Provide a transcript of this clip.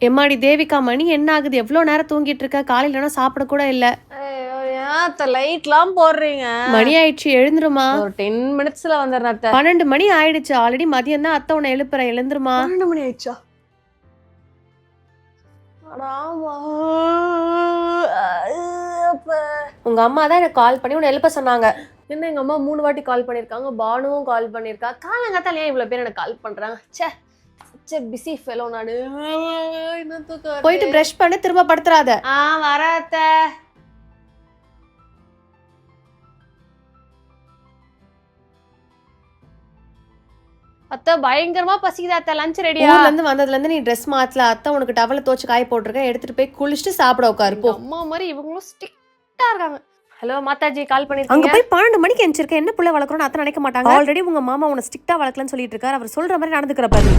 எம்மாடி தேவிகா, மணி என்ன ஆகுது? எவ்வளோ நேரம் தூங்கிட்டு இருக்க? காலையிலனா சாப்பிட கூட இல்ல. ஏன் லைட்லாம் போடுறீங்க? மணி ஆயிடுச்சு, எழுந்துருமா. ஒரு 10 மினிட்ஸ்ல வந்துடுறேன் அத்தை. 12 மணி ஆயிடுச்சு. ஆல்ரெடி மதியம் தான் அத்தை உன்னை எழுப்புறேன். எழுந்துருமா. 12 மணி ஆயிடுச்சா? உங்க அம்மா தான் எனக்கு கால் பண்ணி உன்னை எழுப்ப சொன்னாங்க. என்ன எங்க அம்மா 3 வாட்டி கால் பண்ணிருக்காங்க, பானுவும் கால் பண்ணிருக்கா. காலங்காத்தால ஏன் இவ்வளவு பேர் எனக்கு கால் பண்றாங்க? ச்சே பிஸி ஃபெலோ நானு. என்ன தூக்கம். போயிட்டு பிரஷ் பண்ணி திரும்ப படுத்துறாத. வரேன் அத்தை. அத்தை பயங்கரமா பசிக்குது அத்தை. லஞ்ச் ரெடியா? ஊர்ல இருந்து வந்ததுல இருந்து நீ ட்ரெஸ் மாத்தல. அத்தை உனக்கு டவல தோச்சு காய போட்டுருக்க. எடுத்துட்டு போய் குளிச்சுட்டு சாப்பிட உட்காரு போ. அம்மா மாதிரி இவங்களும் ஸ்ட்ரிக்ட்டா இருக்காங்க. ஹலோ மாதாஜி, கால் அங்க பண்ணிருக்கீங்க? போய் 12 மணிக்கு எந்திரிச்சிருக்க. என்ன புள்ள வளர்க்கறோம்னு அத்தை நினைக்க மாட்டாங்க. ஆல்ரெடி உங்க மாமா உன்னை ஸ்ட்ரிக்ட்டா வளர்க்கலன்னு சொல்லிட்டு இருக்காரு. அவர் சொல்ற மாதிரி நடந்துக்கிற பாரு.